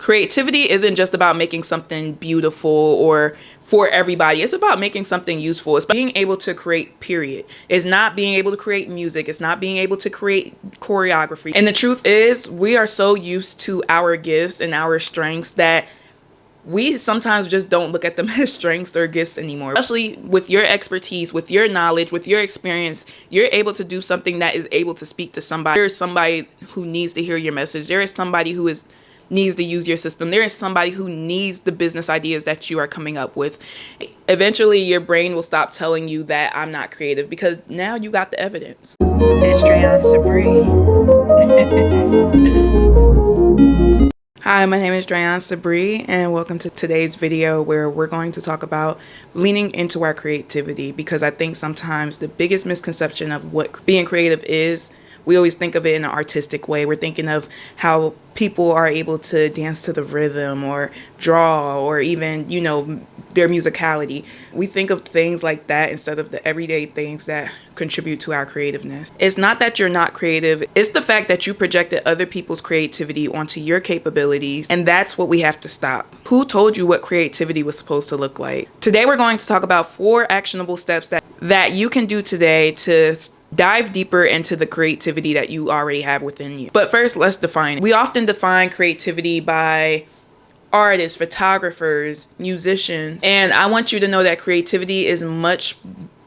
Creativity isn't just about making something beautiful or for everybody. It's about making something useful. It's being able to create, period. It's not being able to create music. It's not being able to create choreography. And the truth is, we are so used to our gifts and our strengths that we sometimes just don't look at them as strengths or gifts anymore. Especially with your expertise, with your knowledge, with your experience, you're able to do something that is able to speak to somebody. There's somebody who needs to hear your message. There is somebody who needs to use your system. There is somebody who needs the business ideas that you are coming up with. Eventually, your brain will stop telling you that I'm not creative because now you got the evidence. It's Dreyan Sabri. Hi, my name is Dreyan Sabri, and welcome to today's video where we're going to talk about leaning into our creativity, because I think sometimes the biggest misconception of what being creative is, we always think of it in an artistic way. We're thinking of how people are able to dance to the rhythm or draw or even, their musicality. We think of things like that instead of the everyday things that contribute to our creativeness. It's not that you're not creative. It's the fact that you projected other people's creativity onto your capabilities, and that's what we have to stop. Who told you what creativity was supposed to look like? Today, we're going to talk about 4 actionable steps that you can do today to dive deeper into the creativity that you already have within you. But first, let's define it. We often define creativity by artists, photographers, musicians, and I want you to know that creativity is much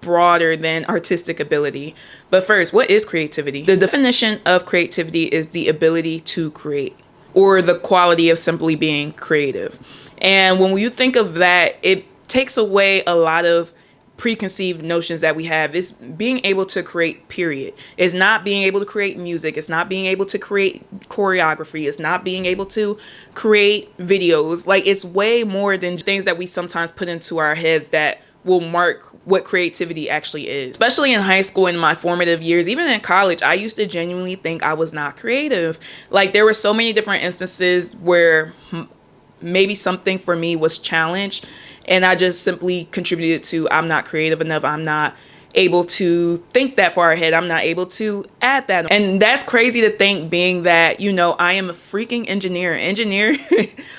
broader than artistic ability. But first, what is creativity? The definition of creativity is the ability to create, or the quality of simply being creative. And when you think of that, it takes away a lot of preconceived notions that we have. Is being able to create, period. It's not being able to create music. It's not being able to create choreography. It's not being able to create videos. Like, it's way more than things that we sometimes put into our heads that will mark what creativity actually is. Especially in high school, in my formative years, even in college, I used to genuinely think I was not creative. Like, there were so many different instances where maybe something for me was challenged, and I just simply contributed to, I'm not creative enough, I'm not able to think that far ahead, I'm not able to add that. And that's crazy to think, being that, I am a freaking engineer.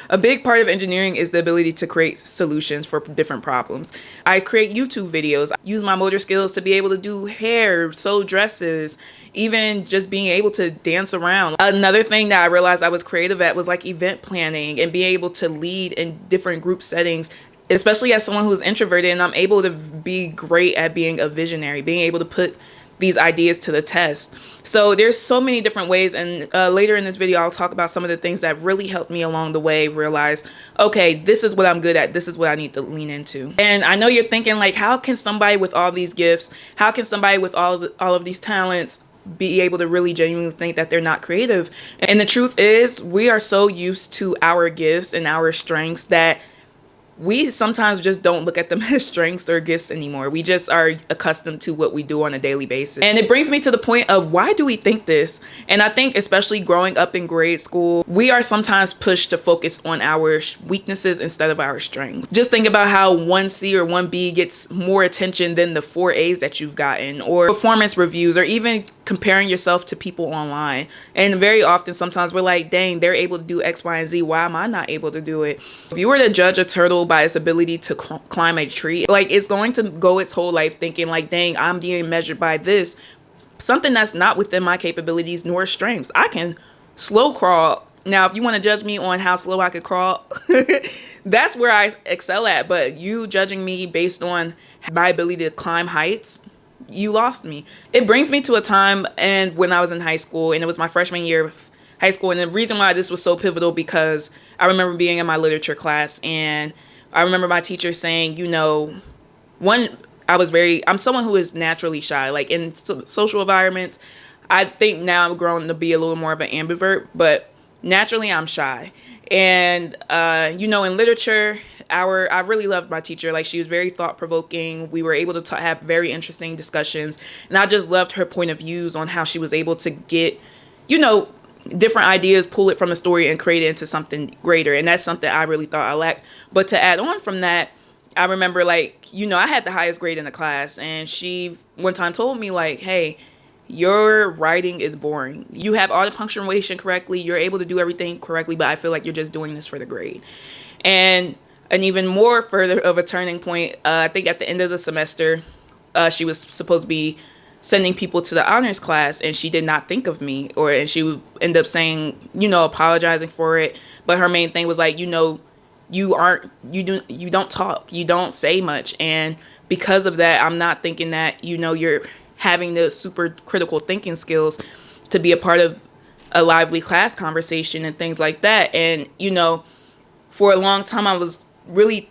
A big part of engineering is the ability to create solutions for different problems. I create YouTube videos, I use my motor skills to be able to do hair, sew dresses, even just being able to dance around. Another thing that I realized I was creative at was like event planning and being able to lead in different group settings, especially as someone who's introverted, and I'm able to be great at being a visionary, being able to put these ideas to the test. So there's so many different ways, and later in this video, I'll talk about some of the things that really helped me along the way realize, okay, this is what I'm good at, this is what I need to lean into. And I know you're thinking, like, how can somebody with all these gifts, how can somebody with all of these talents be able to really genuinely think that they're not creative? And the truth is, we are so used to our gifts and our strengths that we sometimes just don't look at them as strengths or gifts anymore. We just are accustomed to what we do on a daily basis. And it brings me to the point of, why do we think this? And I think especially growing up in grade school, we are sometimes pushed to focus on our weaknesses instead of our strengths. Just think about how 1C or 1B gets more attention than the 4 A's that you've gotten, or performance reviews, or even comparing yourself to people online. And very often, sometimes we're like, dang, they're able to do X, Y, and Z. Why am I not able to do it? If you were to judge a turtle by its ability to climb a tree, like, it's going to go its whole life thinking like, dang, I'm being measured by this, something that's not within my capabilities nor strengths. I can slow crawl. Now, if you want to judge me on how slow I could crawl, that's where I excel at. But you judging me based on my ability to climb heights, you lost me. It brings me to a time and when I was in high school, and it was my freshman year of high school. And the reason why this was so pivotal, because I remember being in my literature class, and I remember my teacher saying, I'm someone who is naturally shy. Like, in social environments, I think now I'm grown to be a little more of an ambivert, but naturally I'm shy. And, in literature, I really loved my teacher. Like, she was very thought-provoking. We were able to have very interesting discussions. And I just loved her point of views on how she was able to get, different ideas, pull it from a story and create it into something greater. And that's something I really thought I lacked. But to add on from that, I remember, I had the highest grade in the class. And she one time told me, like, hey, your writing is boring. You have all the punctuation correctly. You're able to do everything correctly, but I feel like you're just doing this for the grade. And an even more further of a turning point, I think at the end of the semester, she was supposed to be sending people to the honors class, and she did not think of me, and she would end up saying, apologizing for it. But her main thing was like, you don't talk, you don't say much. And because of that, I'm not thinking that, you're having the super critical thinking skills to be a part of a lively class conversation and things like that. And, for a long time, I was really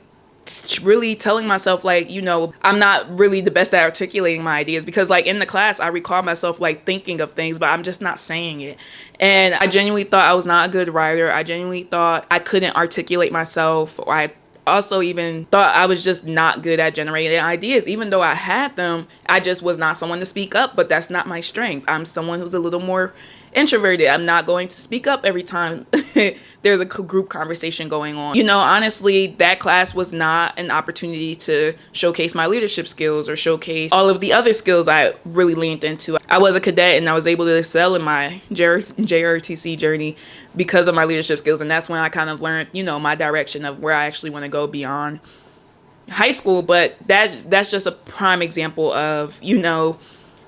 telling myself, like, I'm not really the best at articulating my ideas, because like in the class I recall myself like thinking of things, but I'm just not saying it. And I genuinely thought I was not a good writer. I genuinely thought I couldn't articulate myself. Or I also even thought I was just not good at generating ideas. Even though I had them, I just was not someone to speak up, but that's not my strength. I'm someone who's a little more introverted. I'm not going to speak up every time there's a group conversation going on. Honestly, that class was not an opportunity to showcase my leadership skills or showcase all of the other skills I really leaned into. I was a cadet and I was able to excel in my JRTC journey because of my leadership skills. And that's when I kind of learned, my direction of where I actually want to go beyond high school. But that's just a prime example of,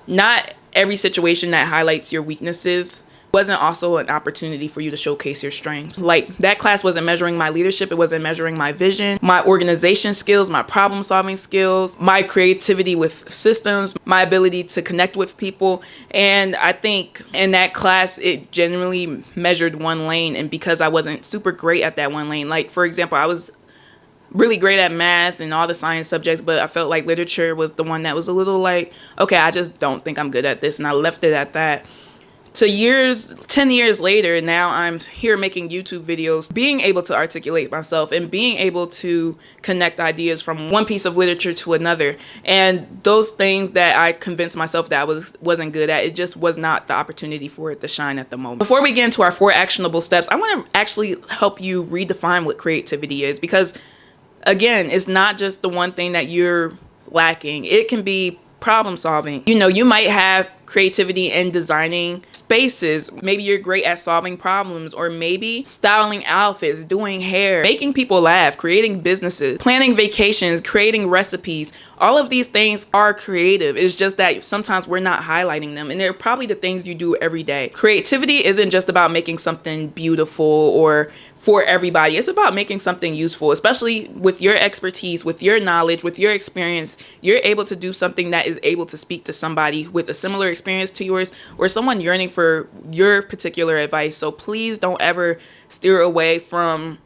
not every situation that highlights your weaknesses wasn't also an opportunity for you to showcase your strengths. Like, that class wasn't measuring my leadership. It wasn't measuring my vision, my organization skills, my problem solving skills, my creativity with systems, my ability to connect with people. And I think in that class, it generally measured one lane. And because I wasn't super great at that one lane, like, for example, I was really great at math and all the science subjects, but I felt like literature was the one that was a little like, okay, I just don't think I'm good at this. And I left it at that. 10 years later, now I'm here making YouTube videos, being able to articulate myself and being able to connect ideas from one piece of literature to another. And those things that I convinced myself that I wasn't good at, it just was not the opportunity for it to shine at the moment. Before we get into our 4 actionable steps, I want to actually help you redefine what creativity is, because again, it's not just the one thing that you're lacking. It can be problem solving. You might have creativity in designing spaces. Maybe you're great at solving problems, or maybe styling outfits, doing hair, making people laugh, creating businesses, planning vacations, creating recipes. All of these things are creative. It's just that sometimes we're not highlighting them, and they're probably the things you do every day. Creativity isn't just about making something beautiful or for everybody. It's about making something useful, especially with your expertise, with your knowledge, with your experience. You're able to do something that is able to speak to somebody with a similar experience to yours, or someone yearning for your particular advice. So please don't ever steer away from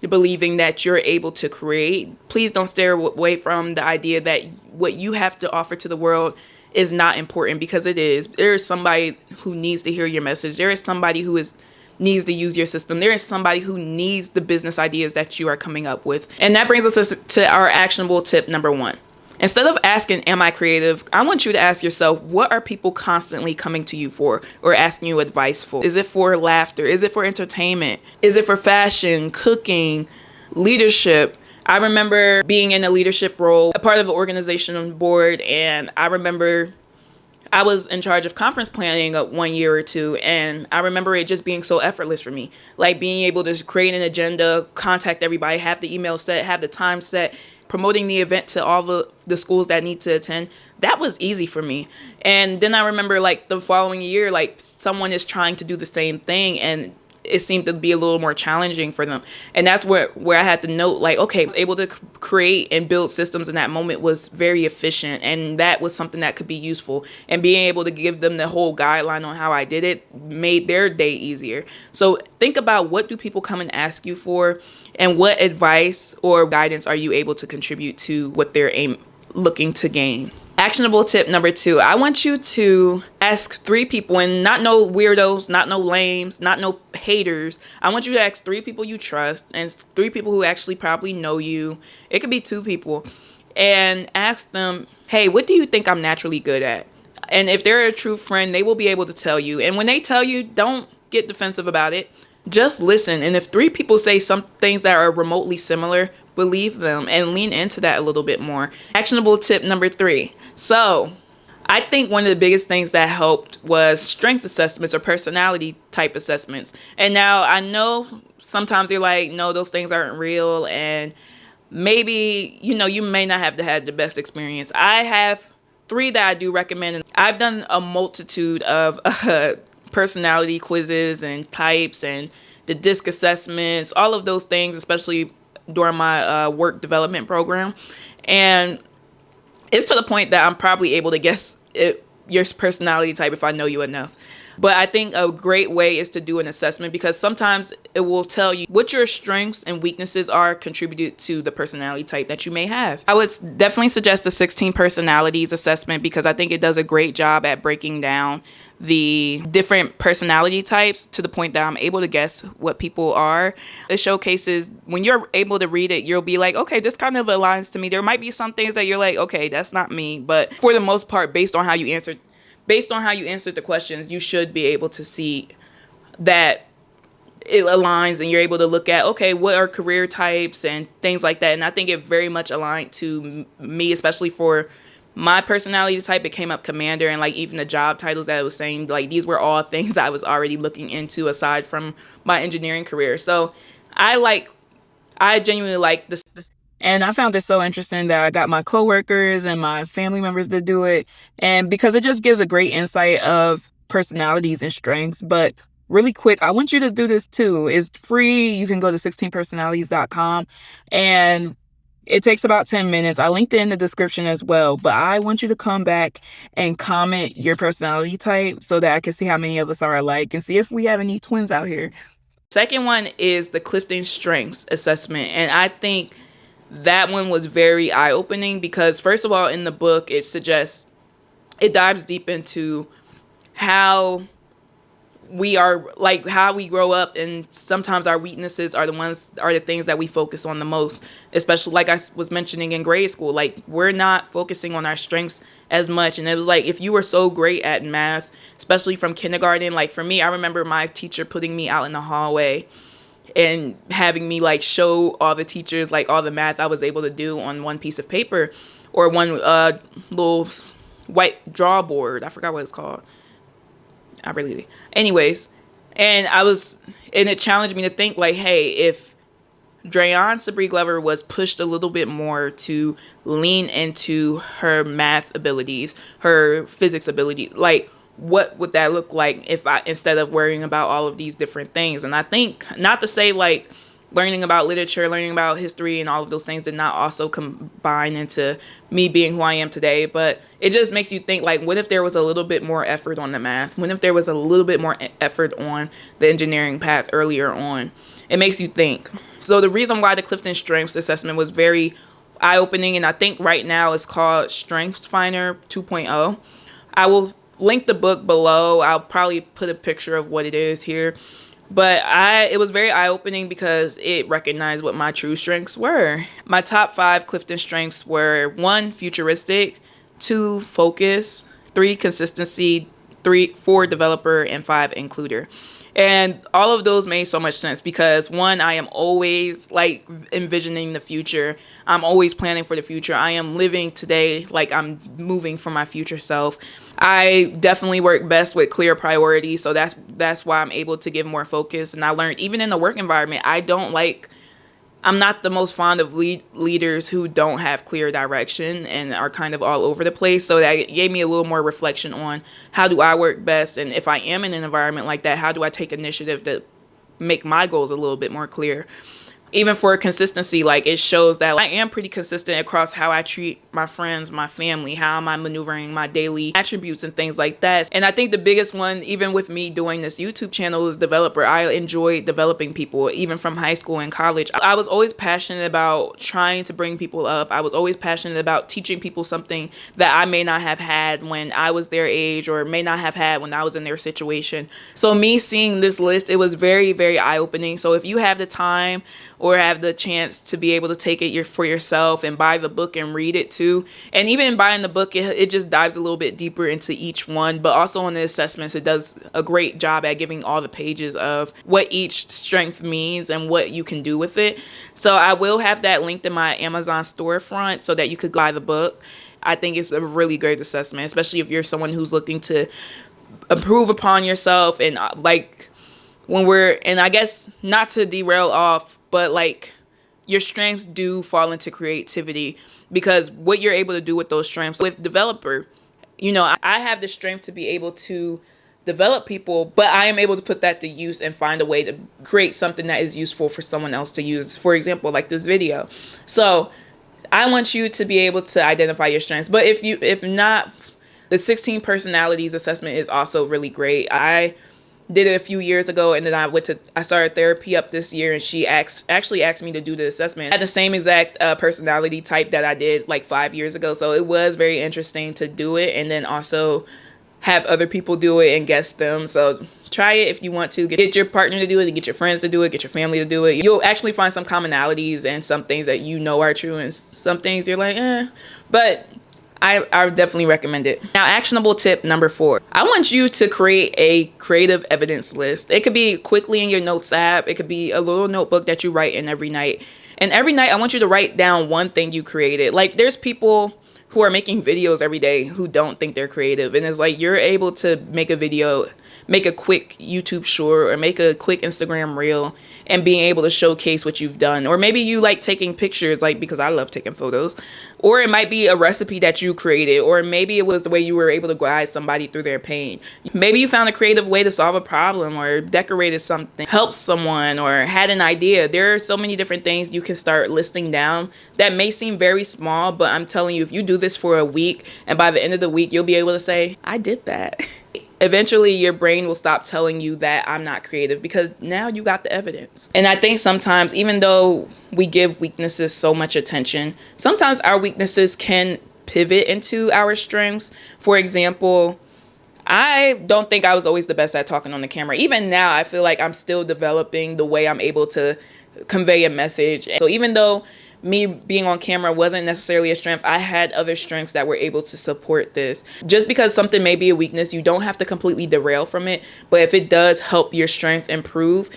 believing that you're able to create. Please don't steer away from the idea that what you have to offer to the world is not important, because it is. There is somebody who needs to hear your message. There is somebody who needs to use your system. There is somebody who needs the business ideas that you are coming up with. And that brings us to our actionable tip number 1. Instead of asking, am I creative? I want you to ask yourself, what are people constantly coming to you for or asking you advice for? Is it for laughter? Is it for entertainment? Is it for fashion, cooking, leadership? I remember being in a leadership role, a part of an organizational board, and I remember I was in charge of conference planning 1 year or 2, and I remember it just being so effortless for me. Like being able to create an agenda, contact everybody, have the email set, have the time set, promoting the event to all the schools that need to attend. That was easy for me. And then I remember like the following year, like someone is trying to do the same thing, and it seemed to be a little more challenging for them. And that's where I had to note, like, okay, I was able to create and build systems in that moment was very efficient. And that was something that could be useful. And being able to give them the whole guideline on how I did it made their day easier. So think about, what do people come and ask you for? And what advice or guidance are you able to contribute to what they're looking to gain? Actionable tip number 2, I want you to ask 3 people, and not no weirdos, not no lames, not no haters. I want you to ask 3 people you trust, and 3 people who actually probably know you. It could be 2 people, and ask them, hey, what do you think I'm naturally good at? And if they're a true friend, they will be able to tell you. And when they tell you, don't get defensive about it. Just listen. And if 3 people say some things that are remotely similar, believe them and lean into that a little bit more. Actionable tip number 3. So I think one of the biggest things that helped was strength assessments or personality type assessments. And now I know sometimes you're like, no, those things aren't real. And maybe, you may not have had the best experience. I have three that I do recommend. I've done a multitude of personality quizzes and types and the DISC assessments, all of those things, especially during my work development program. And it's to the point that I'm probably able to guess your personality type if I know you enough. But I think a great way is to do an assessment, because sometimes it will tell you what your strengths and weaknesses are contributed to the personality type that you may have. I would definitely suggest the 16 personalities assessment, because I think it does a great job at breaking down the different personality types to the point that I'm able to guess what people are. It showcases, when you're able to read it, you'll be like, okay, this kind of aligns to me. There might be some things that you're like, okay, that's not me. But for the most part, based on how you answered the questions, you should be able to see that it aligns, and you're able to look at, okay, what are career types and things like that. And I think it very much aligned to me, especially for my personality type. It came up commander, and like even the job titles that I was saying, like these were all things I was already looking into aside from my engineering career. So I genuinely like this. And I found it so interesting that I got my coworkers and my family members to do it. And because it just gives a great insight of personalities and strengths. But really quick, I want you to do this too. It's free. You can go to 16personalities.com, and it takes about 10 minutes. I linked it in the description as well. But I want you to come back and comment your personality type so that I can see how many of us are alike and see if we have any twins out here. Second one is the Clifton Strengths Assessment. And I think that one was very eye-opening, because first of all, in the book, it dives deep into how we are, like how we grow up, and sometimes our weaknesses are the things that we focus on the most, especially like I was mentioning in grade school. Like, we're not focusing on our strengths as much. And it was like, if you were so great at math, especially from kindergarten, like for me, I remember my teacher putting me out in the hallway and having me like show all the teachers like all the math I was able to do on one piece of paper, or one little white draw board. I forgot what it's called. I really, anyways. And it challenged me to think like, hey, if Drayon Sabri Glover was pushed a little bit more to lean into her math abilities, her physics ability, like what would that look like if instead of worrying about all of these different things? And I think, not to say like learning about literature, learning about history and all of those things did not also combine into me being who I am today, but it just makes you think like, what if there was a little bit more effort on the math? What if there was a little bit more effort on the engineering path earlier on? It makes you think. So the reason why the Clifton Strengths Assessment was very eye-opening, and I think right now it's called Strengths Finder 2.0. I will link the book below. I'll probably put a picture of what it is here. But it was very eye-opening because it recognized what my true strengths were. My top 5 Clifton strengths were 1, futuristic, 2, focus, 3, consistency, 4, developer, and 5, includer. And all of those made so much sense because 1, I am always like envisioning the future. I'm always planning for the future. I am living today like I'm moving for my future self. I definitely work best with clear priorities, so that's why I'm able to give more focus. And I learned even in the work environment, I'm not the most fond of leaders who don't have clear direction and are kind of all over the place. So that gave me a little more reflection on how do I work best. And if I am in an environment like that, how do I take initiative to make my goals a little bit more clear? Even for consistency, like it shows that I am pretty consistent across how I treat my friends, my family, how am I maneuvering my daily attributes and things like that. And I think the biggest one, even with me doing this YouTube channel, is developer. I enjoy developing people, even from high school and college. I was always passionate about trying to bring people up. I was always passionate about teaching people something that I may not have had when I was their age or may not have had when I was in their situation. So me seeing this list, it was very, very eye-opening. So if you have the time or have the chance to be able to take it for yourself and buy the book and read it too. And even buying the book, it just dives a little bit deeper into each one. But also on the assessments, it does a great job at giving all the pages of what each strength means and what you can do with it. So I will have that linked in my Amazon storefront so that you could buy the book. I think it's a really great assessment, especially if you're someone who's looking to improve upon yourself. And like and I guess not to derail off, but like your strengths do fall into creativity, because what you're able to do with those strengths with developer, I have the strength to be able to develop people, but I am able to put that to use and find a way to create something that is useful for someone else to use. For example, like this video. So I want you to be able to identify your strengths. But if not, the 16 personalities assessment is also really great. I did it a few years ago, and then I started therapy up this year, and she actually asked me to do the assessment. I had the same exact personality type that I did like 5 years ago. So it was very interesting to do it, and then also have other people do it and guess them. So try it if you want to. Get your partner to do it, and get your friends to do it, get your family to do it. You'll actually find some commonalities and some things that are true, and some things you're like, but I definitely recommend it. Now, actionable tip number 4. I want you to create a creative evidence list. It could be quickly in your notes app. It could be a little notebook that you write in every night. And every night, I want you to write down one thing you created. Like, there's people who are making videos every day who don't think they're creative. And it's like, you're able to make a video, make a quick YouTube short, or make a quick Instagram reel, and being able to showcase what you've done. Or maybe you like taking pictures, like, because I love taking photos. Or it might be a recipe that you created. Or maybe it was the way you were able to guide somebody through their pain. Maybe you found a creative way to solve a problem, or decorated something, helped someone, or had an idea. There are so many different things you can start listing down that may seem very small, but I'm telling you, if you do this for a week, and by the end of the week, you'll be able to say, I did that. Eventually, your brain will stop telling you that I'm not creative, because now you got the evidence. And I think sometimes, even though we give weaknesses so much attention, sometimes our weaknesses can pivot into our strengths. For example, I don't think I was always the best at talking on the camera. Even now, I feel like I'm still developing the way I'm able to convey a message. So even though me being on camera wasn't necessarily a strength, I had other strengths that were able to support this. Just because something may be a weakness, you don't have to completely derail from it. But if it does help your strength improve,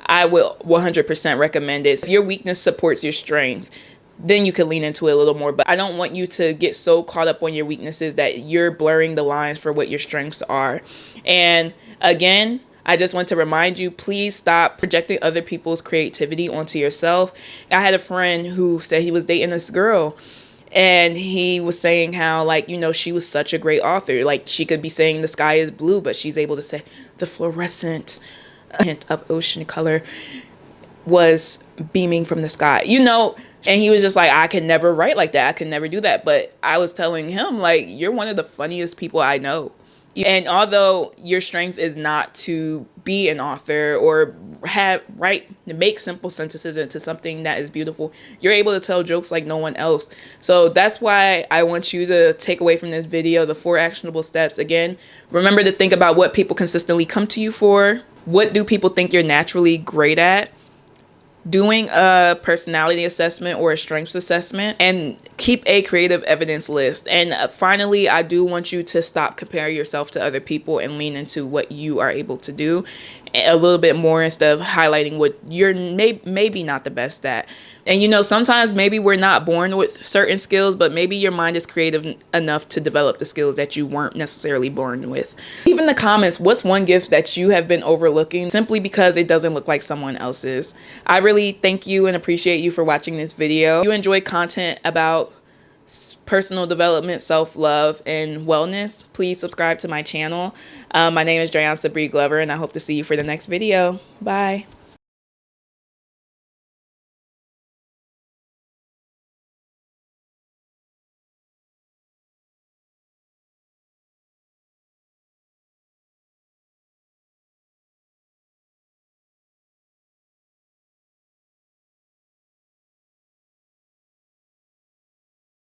I will 100% recommend it. If your weakness supports your strength, then you can lean into it a little more. But I don't want you to get so caught up on your weaknesses that you're blurring the lines for what your strengths are. And again, I just want to remind you, please stop projecting other people's creativity onto yourself. I had a friend who said he was dating this girl, and he was saying how, like, she was such a great author. Like, she could be saying the sky is blue, but she's able to say the fluorescent hint of ocean color was beaming from the sky, And he was just like, I can never write like that. I can never do that. But I was telling him, like, you're one of the funniest people I know. And although your strength is not to be an author or make simple sentences into something that is beautiful, you're able to tell jokes like no one else. So that's why I want you to take away from this video the 4 actionable steps. Again, remember to think about what people consistently come to you for. What do people think you're naturally great at? Doing a personality assessment or a strengths assessment, and keep a creative evidence list. And finally, I do want you to stop comparing yourself to other people and lean into what you are able to do a little bit more, instead of highlighting what you're maybe not the best at. And sometimes maybe we're not born with certain skills, but maybe your mind is creative enough to develop the skills that you weren't necessarily born with. Leave in the comments, what's one gift that you have been overlooking simply because it doesn't look like someone else's? I really thank you and appreciate you for watching this video. If you enjoy content about personal development, self-love, and wellness, please subscribe to my channel. My name is Dreyansa Bree Glover, and I hope to see you for the next video. Bye.